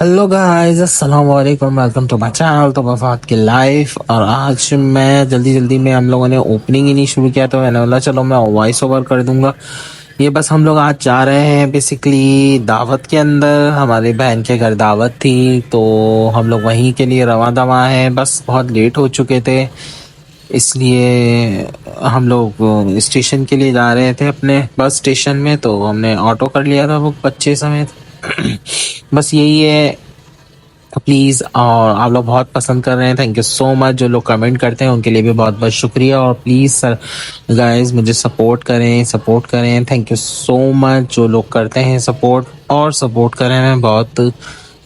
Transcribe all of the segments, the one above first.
Hello guys, अस्सलाम वालेकुम, welcome to my channel तो वफात की लाइफ। और आज मैं जल्दी जल्दी में हम लोगों ने ओपनिंग ही नहीं शुरू किया तो मैंने बोला चलो मैं वॉइस ओवर कर दूंगा। ये बस हम लोग आज जा रहे हैं बेसिकली दावत के अंदर। हमारी बहन के घर दावत थी तो हम लोग वहीं के लिए रवा दवा हैं। बस बहुत लेट हो चुके थे इसलिए हम लोग स्टेशन के लिए जा रहे थे अपने बस स्टेशन में। तो हमने ऑटो कर लिया था वो बच्चे समेत। बस यही है। प्लीज़, और आप लोग बहुत पसंद कर रहे हैं, थैंक यू सो मच। जो लोग कमेंट करते हैं उनके लिए भी बहुत बहुत शुक्रिया। और प्लीज़ सर गाइस मुझे सपोर्ट करें। थैंक यू सो मच जो लोग करते हैं सपोर्ट और सपोर्ट करें। मैं बहुत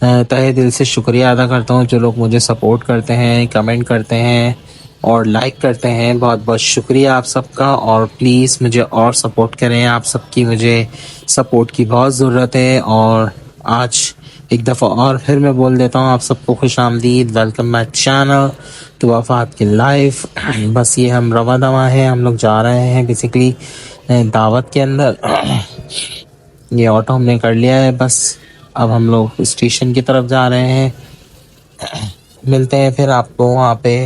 तहे दिल से शुक्रिया अदा करता हूँ जो लोग मुझे सपोर्ट करते हैं, कमेंट करते हैं और लाइक करते हैं। बहुत बहुत शुक्रिया आप सबका। और प्लीज़ मुझे और सपोर्ट करें, आप सबकी मुझे सपोर्ट की बहुत ज़रूरत है। और आज एक दफ़ा और फिर मैं बोल देता हूँ आप सबको खुश आमदीद, वेलकम माई चैनल तो वफात की लाइफ। बस ये हम रवा दवा हैं, हम लोग जा रहे हैं बेसिकली दावत के अंदर। ये ऑटो हमने कर लिया है, बस अब हम लोग स्टेशन की तरफ जा रहे हैं। मिलते हैं फिर आपको वहाँ पे।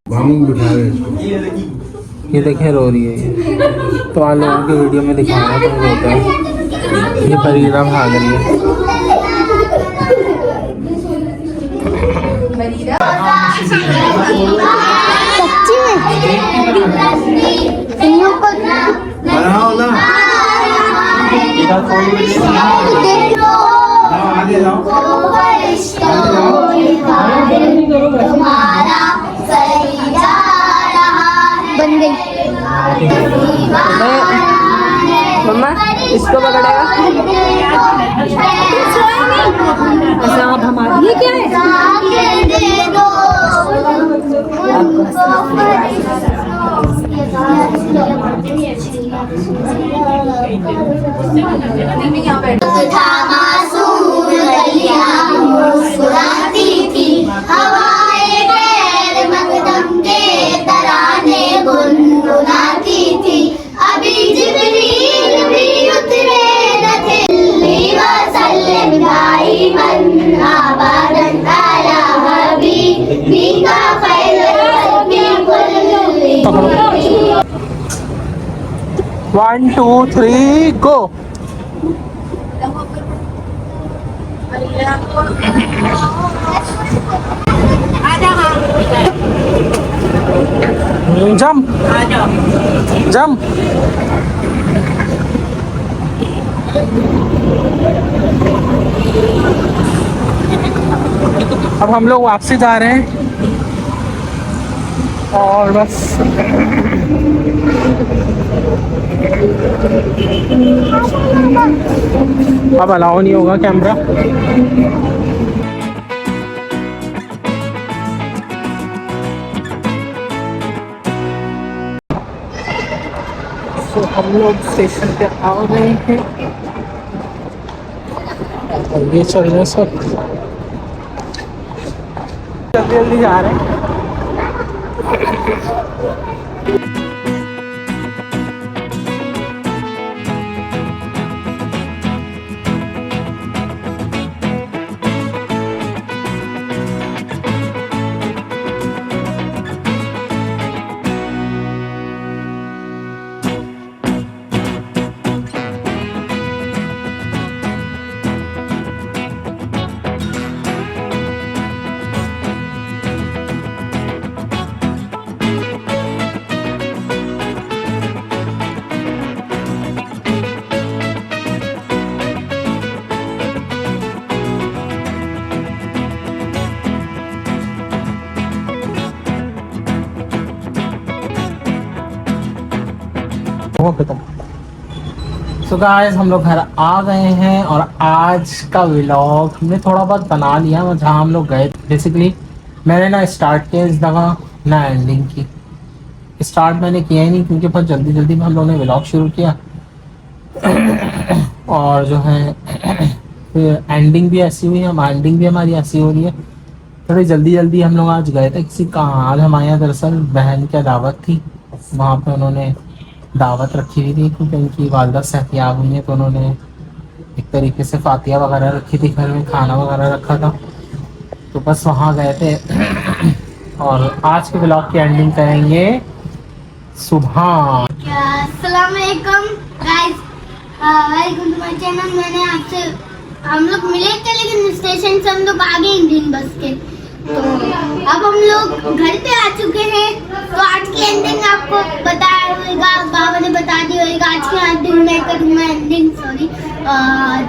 हम बिठा रहे हैं इसको। ये देखे रो रही है ये, तो आप लोगों की वीडियो में दिखाया तो रोता है। ये परीरा भाग रही है। सच्ची में बनाओ ना। बन गई मम्मा इसको पकड़ेगा ऐसा। आप हमारे ये क्या है? मुस्कुराती थी हवाएं गैर मकदम के तराने गुनगुनाती थी। अभी जिब्रील भी उतरे न थे। वसल्लम दाइमन अबदन अला हबीबिका खैरुल खल्क़ि कुल्लिहिम। 1 2 3 गो। Jump jump. अब हम लोग वापसी जा रहे हैं और बस अब अलाउ नहीं होगा कैमरा। तो हम लोग स्टेशन पे आ गए हैं और ये चल रहे हैं सब जल्दी जल्दी जा रहे हैं। सो गाइस हम लोग घर आ गए हैं और आज का व्लॉग हमने थोड़ा बहुत बना लिया जहाँ हम लोग गए। बेसिकली मैंने ना स्टार्ट किया इस दफ़ा ना एंडिंग की। स्टार्ट मैंने किया ही नहीं क्योंकि बहुत जल्दी जल्दी में हम लोगों ने व्लॉग शुरू किया और जो है फिर एंडिंग भी ऐसी हुई है। एंडिंग भी हमारी ऐसी हो रही है। थोड़ी जल्दी जल्दी हम लोग आज गए थे किसी का। आज हमारे यहाँ दरअसल बहन की दावत थी। वहाँ पे उन्होंने दावत रखी हुई थी क्योंकि उनकी वालदा सेहतियाब हुई है तो उन्होंने एक तरीके से फातिया वगैरह रखी थी, घर में खाना वगैरह रखा था तो बस वहाँ गए थे। और आज के ब्लॉग की एंडिंग करेंगे सुबह। अस्सलाम वालेकुम guys, welcome to my channel. मैंने आपसे हम लोग मिले थे लेकिन स्टेशन से हम लोग आ गए इंडियन बस के। तो अब हम लोग घर पे आ चुके हैं। तो आज की एंडिंग आपको बताया होगा, बाबा ने बता दी होगा। आज की एंडिंग मैं करूँगा एंडिंग सॉरी।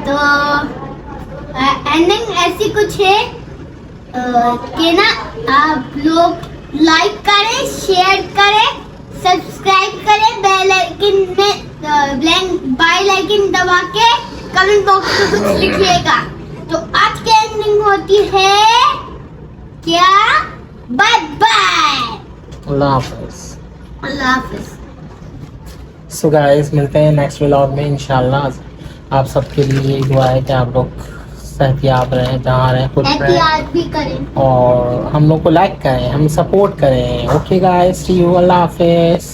तो एंडिंग ऐसी कुछ है कि ना आप लोग लाइक करें, शेयर करें, सब्सक्राइब करें, बेल आइकन दबा के कमेंट बॉक्स में कुछ लिखिएगा। तो आज की एंडिंग होती है क्या? बाय बाय, अल्लाह हाफिज़। अल्लाह हाफिज़। सो गाइस मिलते हैं नेक्स्ट व्लॉग में इंशाल्लाह। आप सबके लिए यही दुआ है कि आप लोग सेहतियाब रहें, जहाँ रहें खुश रहें एहतियात भी करें और हम लोग को लाइक करें, हम सपोर्ट करें। ओके गाइस, सी यू, अल्लाह हाफिज़।